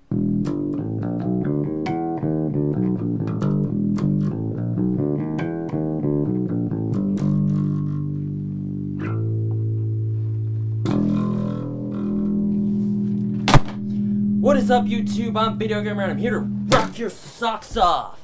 What is up, YouTube? I'm Video Gamer and I'm here to rock your socks off!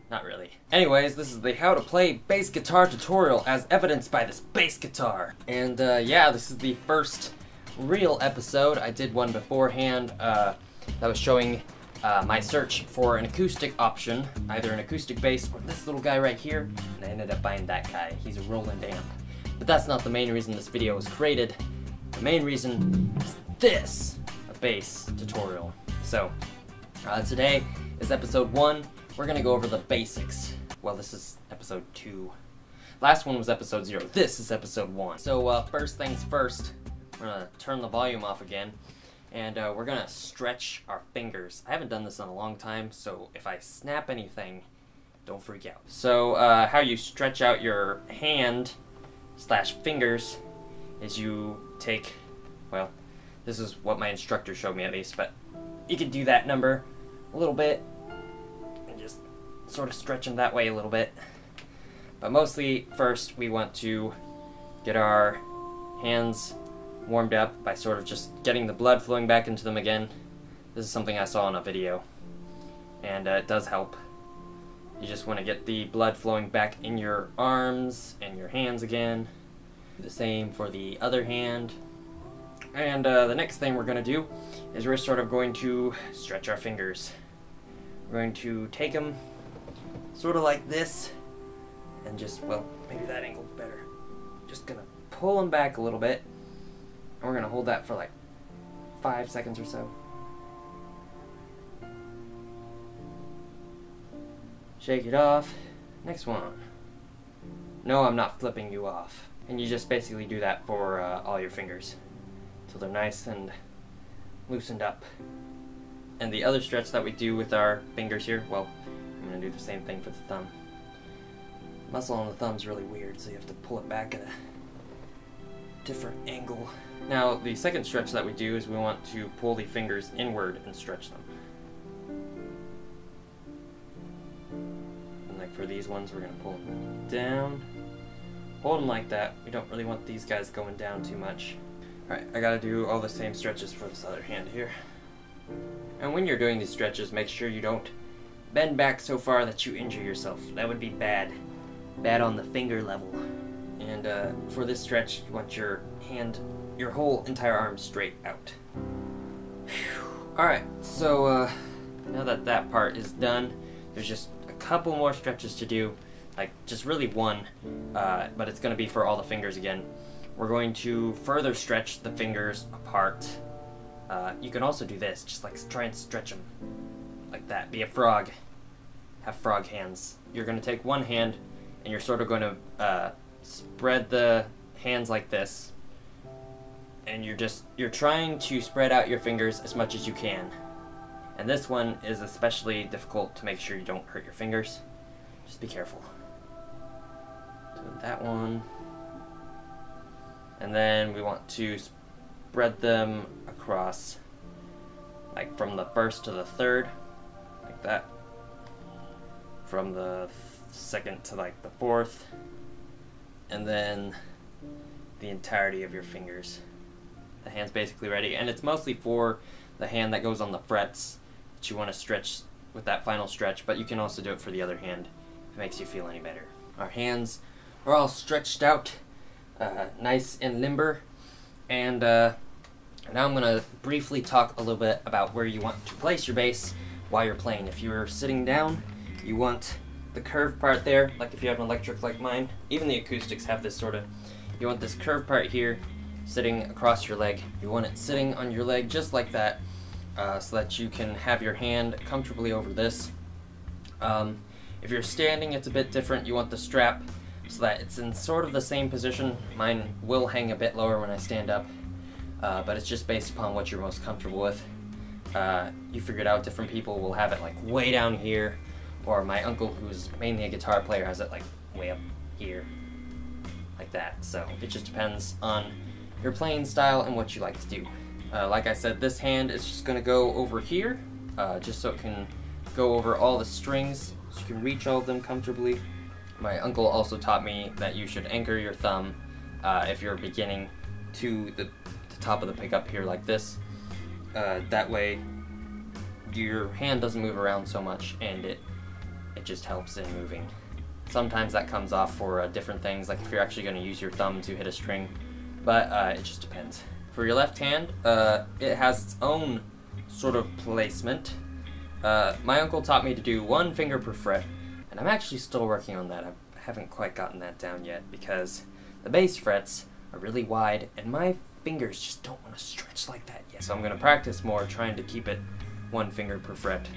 Not really. Anyways, this is the how to play bass guitar tutorial as evidenced by this bass guitar. And yeah, this is the first real episode. I did one beforehand that was showing my search for an acoustic option, either an acoustic bass or this little guy right here, and I ended up buying that guy. He's a Roland amp. But that's not the main reason this video was created. The main reason is this. Bass tutorial. So today is episode 1. We're gonna go over the basics. Well, this is episode 2. Last one was episode 0. This is episode 1. So first things first, we're gonna turn the volume off again, and we're gonna stretch our fingers. I haven't done this in a long time, so if I snap anything, don't freak out. So how you stretch out your hand / fingers is you take, well, this is what my instructor showed me at least, but you can do that number a little bit and just sort of stretch them that way a little bit. But mostly, first we want to get our hands warmed up by sort of just getting the blood flowing back into them again. This is something I saw in a video, and it does help. You just want to get the blood flowing back in your arms and your hands again. The same for the other hand. And the next thing we're going to do is we're sort of going to stretch our fingers. We're going to take them sort of like this and just, well, maybe that angle's better. Just going to pull them back a little bit. And we're going to hold that for like 5 seconds or so. Shake it off. Next one. No, I'm not flipping you off. And you just basically do that for all your fingers. So they're nice and loosened up. And the other stretch that we do with our fingers here, well, I'm going to do the same thing for the thumb. Muscle on the thumb's really weird, so you have to pull it back at a different angle. Now, the second stretch that we do is we want to pull the fingers inward and stretch them. And like for these ones, we're going to pull them down. Hold them like that. We don't really want these guys going down too much. Alright, I gotta do all the same stretches for this other hand here. And when you're doing these stretches, make sure you don't bend back so far that you injure yourself. That would be bad. Bad on the finger level. And for this stretch, you want your hand, your whole entire arm straight out. Alright, so now that that part is done, there's just a couple more stretches to do. Like, just really one, but it's gonna be for all the fingers again. We're going to further stretch the fingers apart. You can also do this, just like try and stretch them like that. Be a frog. Have frog hands. You're going to take one hand and you're sort of going to spread the hands like this. And you're trying to spread out your fingers as much as you can. And this one is especially difficult to make sure you don't hurt your fingers. Just be careful. So that one. And then we want to spread them across, like from the first to the third, like that. From the second to like the fourth. And then the entirety of your fingers. The hand's basically ready. And it's mostly for the hand that goes on the frets that you want to stretch with that final stretch, but you can also do it for the other hand if it makes you feel any better. Our hands are all stretched out. Nice and limber, and now I'm going to briefly talk a little bit about where you want to place your bass while you're playing. If you're sitting down, you want the curved part there, like if you have an electric like mine. Even the acoustics have this sort of, you want this curved part here sitting across your leg. You want it sitting on your leg just like that, so that you can have your hand comfortably over this. If you're standing, it's a bit different. You want the strap so that it's in sort of the same position. Mine will hang a bit lower when I stand up, but it's just based upon what you're most comfortable with. You figured out different people will have it like way down here, or my uncle, who's mainly a guitar player, has it like way up here, like that. So it just depends on your playing style and what you like to do. Like I said, this hand is just going to go over here, just so it can go over all the strings, so you can reach all of them comfortably. My uncle also taught me that you should anchor your thumb if you're beginning to the top of the pickup here like this. That way your hand doesn't move around so much, and it just helps in moving. Sometimes that comes off for different things, like if you're actually going to use your thumb to hit a string, but it just depends. For your left hand, it has its own sort of placement. My uncle taught me to do 1 finger per fret, and I'm actually still working on that. I haven't quite gotten that down yet because the bass frets are really wide and my fingers just don't want to stretch like that yet. So I'm going to practice more trying to keep it 1 finger per fret,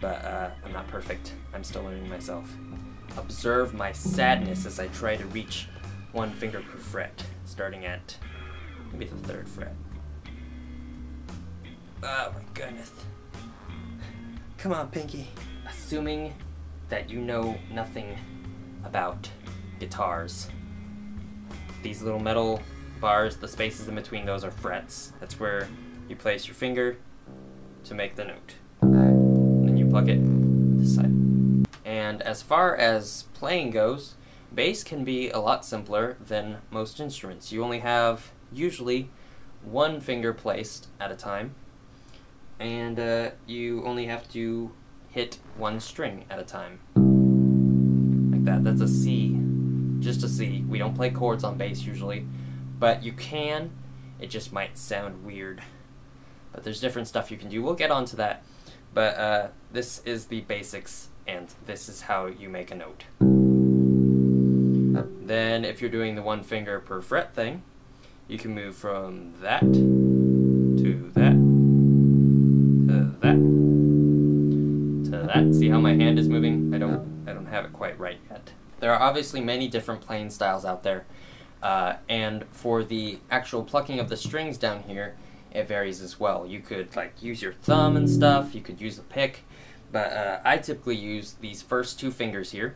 but I'm not perfect. I'm still learning myself. Observe my sadness as I try to reach 1 finger per fret, starting at maybe the 3rd fret. Oh my goodness. Come on, Pinky. Assuming that you know nothing about guitars, these little metal bars, the spaces in between those are frets. That's where you place your finger to make the note. And then you plug it this side. And as far as playing goes, bass can be a lot simpler than most instruments. You only have usually 1 finger placed at a time, and you only have to hit 1 string at a time. Like that. That's a C. Just a C. We don't play chords on bass usually, but you can. It just might sound weird. But there's different stuff you can do. We'll get onto that. But this is the basics, and this is how you make a note. Then if you're doing the 1 finger per fret thing, you can move from that to that to that to that. See how my hand is moving? I don't have it quite right yet. There are obviously many different playing styles out there, and for the actual plucking of the strings down here, it varies as well. You could like use your thumb and stuff, you could use a pick, but I typically use these first 2 fingers here,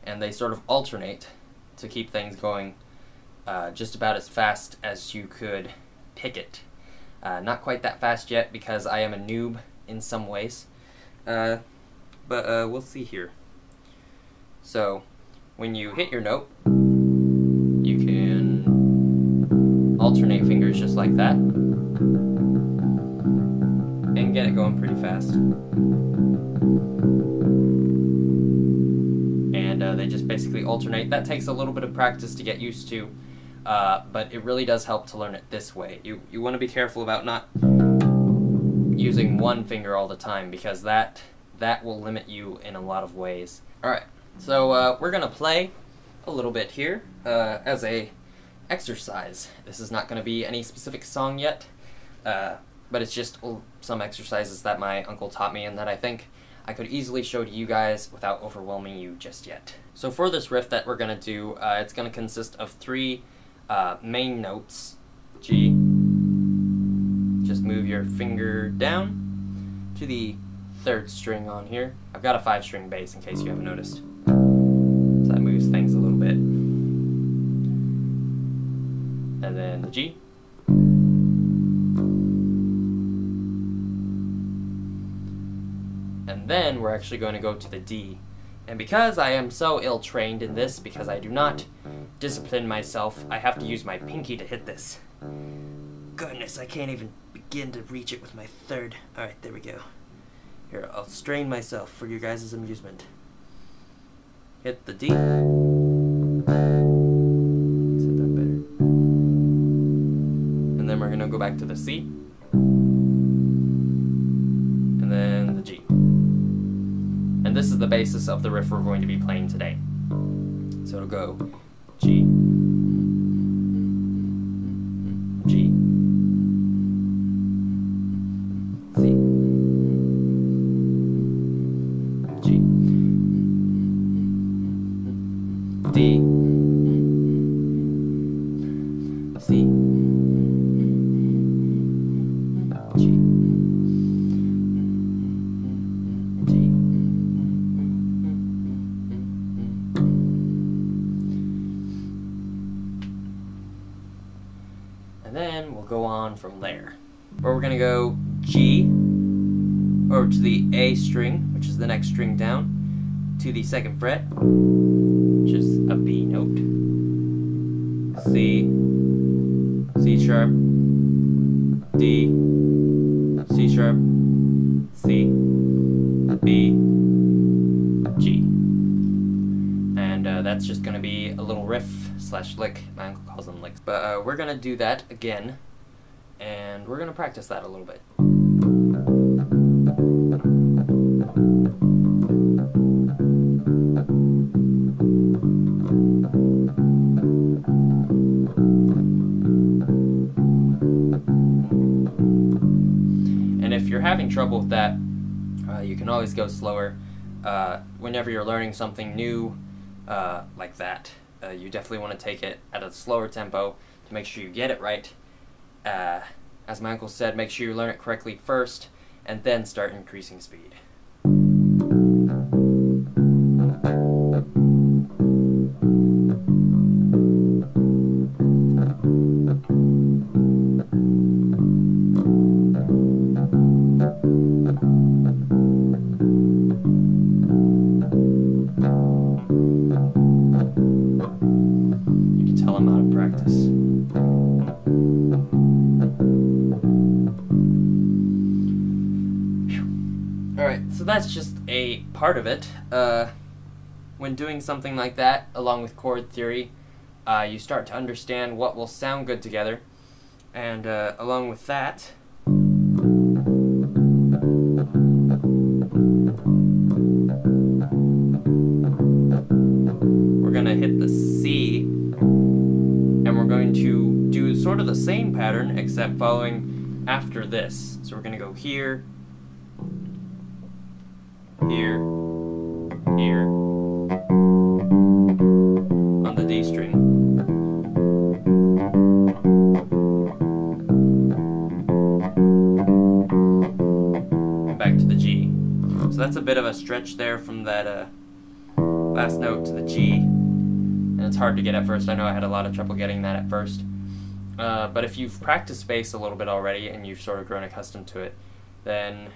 and they sort of alternate to keep things going just about as fast as you could pick it. Not quite that fast yet because I am a noob in some ways, but we'll see here. So when you hit your note, you can alternate fingers just like that and get it going pretty fast. And they just basically alternate. That takes a little bit of practice to get used to, but it really does help to learn it this way. You want to be careful about not using 1 finger all the time, because that will limit you in a lot of ways. Alright, so we're going to play a little bit here as a exercise. This is not going to be any specific song yet, but it's just some exercises that my uncle taught me and that I think I could easily show to you guys without overwhelming you just yet. So for this riff that we're going to do, it's going to consist of 3 main notes. G. Just move your finger down to the 3rd string on here. I've got a 5-string bass in case you haven't noticed. So that moves things a little bit. And then the G. And then we're actually going to go to the D. And because I am so ill-trained in this, because I do not discipline myself, I have to use my pinky to hit this. Goodness, I can't even begin to reach it with my 3rd. Alright, there we go. Here, I'll strain myself for your guys' amusement. Hit the D. Is that better? And then we're going to go back to the C. And then the G. And this is the basis of the riff we're going to be playing today. So it'll go G, G, C, G, D, C, G, and then we'll go on from there. where we're gonna go G over to the A string, which is the next string down, to the 2nd fret, which is a B note, C, C sharp, D, C sharp, C, B, G. And that's just going to be a little riff slash lick. My uncle calls them licks. But we're going to do that again, and we're going to practice that a little bit. And if you're having trouble with that, you can always go slower. Whenever you're learning something new like that, you definitely want to take it at a slower tempo to make sure you get it right. As my uncle said, make sure you learn it correctly first and then start increasing speed. I'm out of practice. Alright, so that's just a part of it. When doing something like that, along with chord theory, you start to understand what will sound good together. And along with that, we're going to hit the C. And we're going to do sort of the same pattern, except following after this. So we're going to go here, here, here, on the D string. And back to the G. So that's a bit of a stretch there from that last note to the G. And it's hard to get at first. I know I had a lot of trouble getting that at first. But if you've practiced bass a little bit already and you've sort of grown accustomed to it, then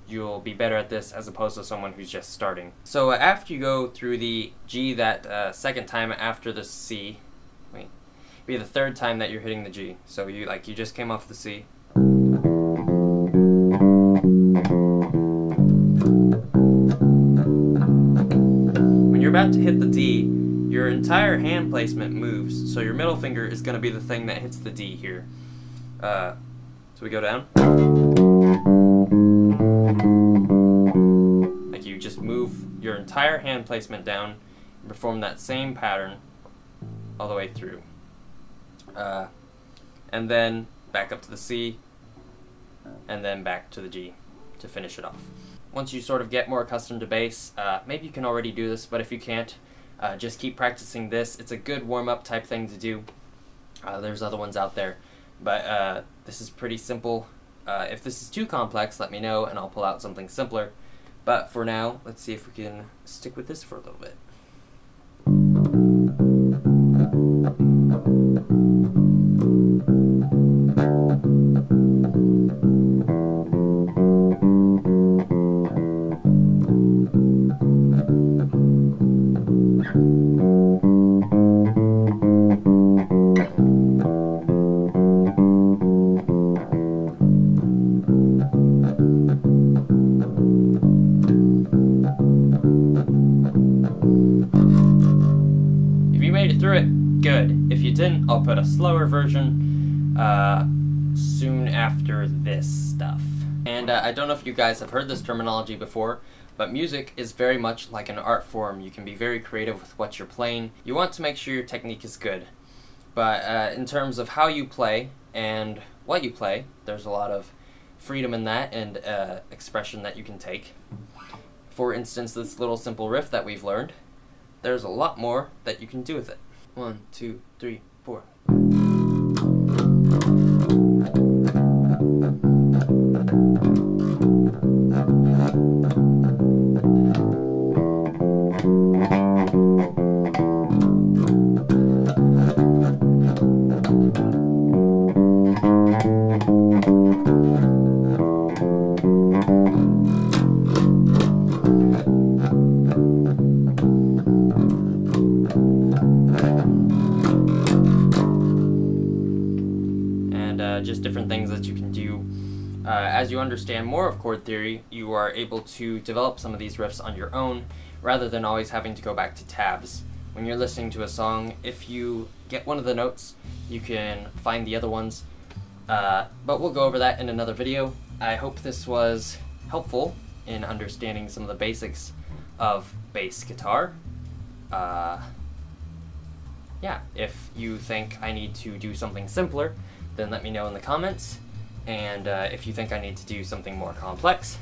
you'll be better at this as opposed to someone who's just starting. So after you go through the G that second time after the C, it'll be the 3rd time that you're hitting the G. So you just came off the C. When you're about to hit the D, your entire hand placement moves, so your middle finger is going to be the thing that hits the D here. So we go down. Like you just move your entire hand placement down and perform that same pattern all the way through. And then back up to the C, and then back to the G to finish it off. Once you sort of get more accustomed to bass, maybe you can already do this, but if you can't, just keep practicing this. It's a good warm-up type thing to do. There's other ones out there, but this is pretty simple. If this is too complex, let me know and I'll pull out something simpler. But for now, let's see if we can stick with this for a little bit. If you made it through it, good. If you didn't, I'll put a slower version soon after this stuff. And I don't know if you guys have heard this terminology before, but music is very much like an art form. You can be very creative with what you're playing. You want to make sure your technique is good. But in terms of how you play and what you play, there's a lot of freedom in that and expression that you can take. For instance, this little simple riff that we've learned, there's a lot more that you can do with it. 1, 2, 3, 4. different things that you can do. As you understand more of chord theory, you are able to develop some of these riffs on your own, rather than always having to go back to tabs. When you're listening to a song, if you get one of the notes, you can find the other ones, but we'll go over that in another video. I hope this was helpful in understanding some of the basics of bass guitar. Yeah, if you think I need to do something simpler, then let me know in the comments, and if you think I need to do something more complex,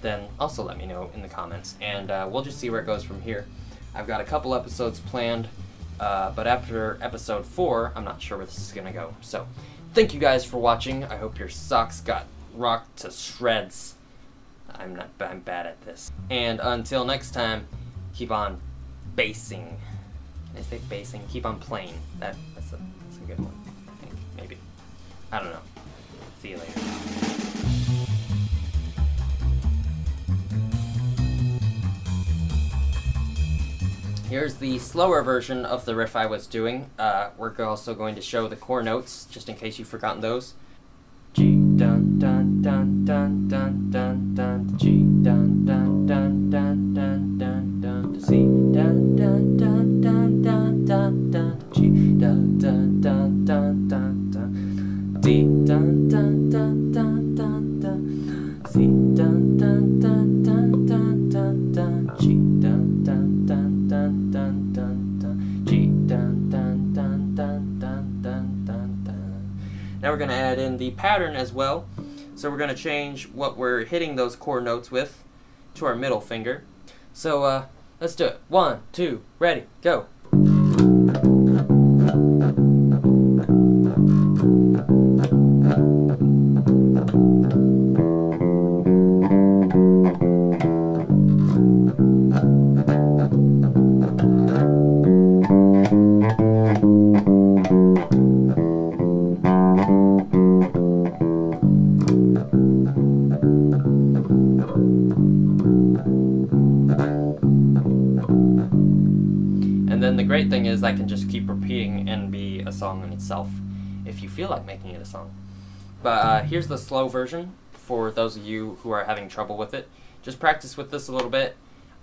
then also let me know in the comments, and we'll just see where it goes from here. I've got a couple episodes planned, but after episode 4, I'm not sure where this is gonna go. So, thank you guys for watching. I hope your socks got rocked to shreds. I'm bad at this. And until next time, keep on bassing. Did I say bassing? Keep on playing. That's a good one, I think. Maybe. I don't know. See you later. Here's the slower version of the riff I was doing. We're also going to show the core notes, just in case you've forgotten those. G dun dun dun dun dun dun dun, G dun dun dun dun dun dun dun, C dun dun dun dun dun dun dun, G dun dun dun dun dun dun, D dun dun dun dun dun dun, C dun dun dun dun dun dun dun, G dun dun dun dun dun dun dun, G dun dun dun dun dun dun dun dun. Now we're going to add in the pattern as well. So we're going to change what we're hitting those core notes with to our middle finger. So let's do it. 1, 2, ready, go. And then the great thing is I can just keep repeating and be a song in itself, if you feel like making it a song. But here's the slow version for those of you who are having trouble with it. Just practice with this a little bit.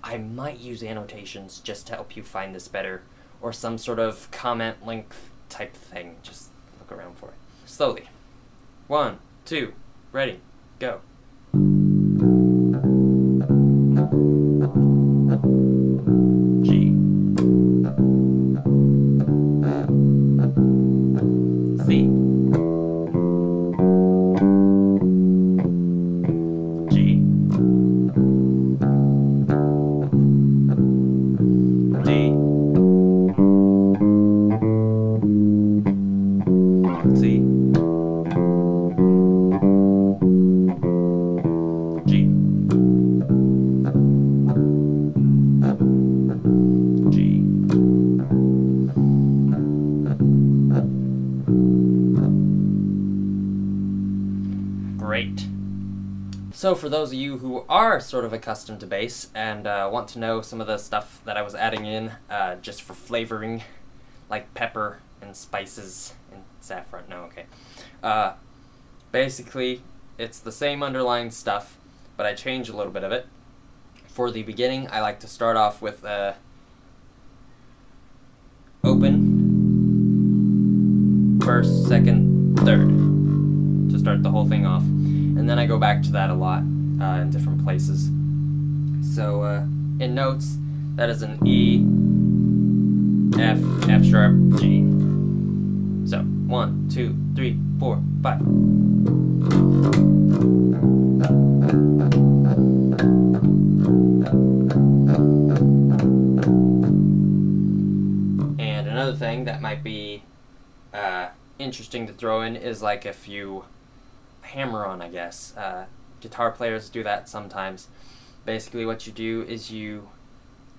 I might use annotations just to help you find this better, or some sort of comment link type thing. Just look around for it. Slowly. 1, 2, ready, go. G. C. G. D. C. G. G. Great. So for those of you who are sort of accustomed to bass and want to know some of the stuff that I was adding in just for flavoring, like pepper and spices and saffron, no, okay. Basically, it's the same underlying stuff, but I change a little bit of it. For the beginning, I like to start off with open, first, second, third, to start the whole thing off. And then I go back to that a lot in different places. So in notes, that is an E, F, F sharp, G. So 1, 2, 3, 4, 5. And another thing that might be interesting to throw in is like if you hammer on, I guess. Guitar players do that sometimes. Basically what you do is you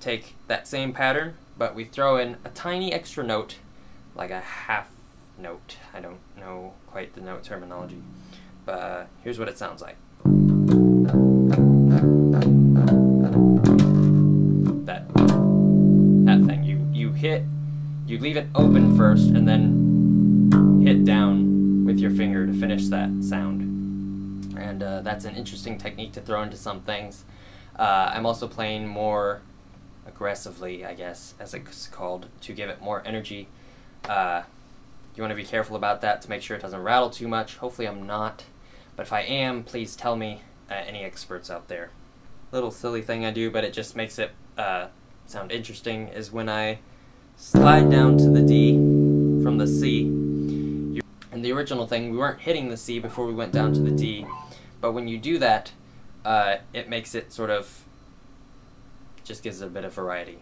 take that same pattern, but we throw in a tiny extra note, like a half note. I don't know quite the note terminology, but here's what it sounds like. That thing. You leave it open first and then hit down with your your finger to finish that sound. And that's an interesting technique to throw into some things. I'm also playing more aggressively, I guess, as it's called, to give it more energy. You want to be careful about that to make sure it doesn't rattle too much. Hopefully I'm not, but if I am, please tell me, any experts out there. Little silly thing I do, but it just makes it sound interesting, is when I slide down to the D from the C. In the original thing, we weren't hitting the C before we went down to the D, but when you do that, it makes it sort of, just gives it a bit of variety.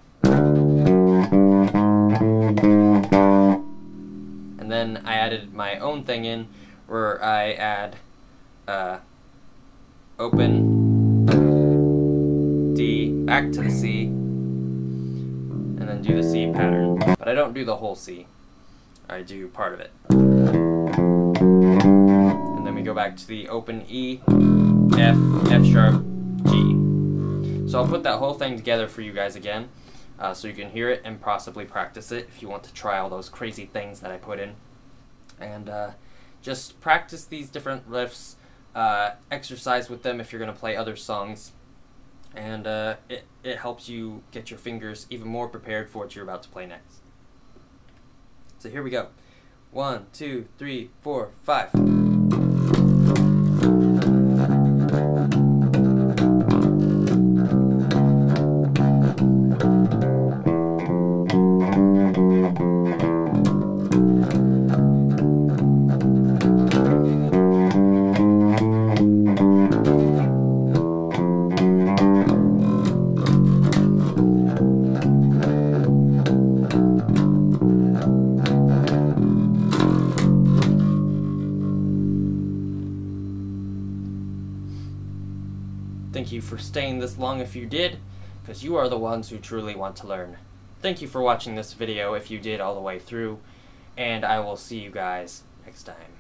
And then I added my own thing in, where I add open D back to the C, and then do the C pattern. But I don't do the whole C, I do part of it. And then we go back to the open E, F, F sharp, G. So I'll put that whole thing together for you guys again, so you can hear it and possibly practice it if you want to try all those crazy things that I put in. And just practice these different riffs, exercise with them if you're going to play other songs, and it helps you get your fingers even more prepared for what you're about to play next. So here we go. 1, 2, 3, 4, 5. Thank you for staying this long if you did, because you are the ones who truly want to learn. Thank you for watching this video if you did all the way through, and I will see you guys next time.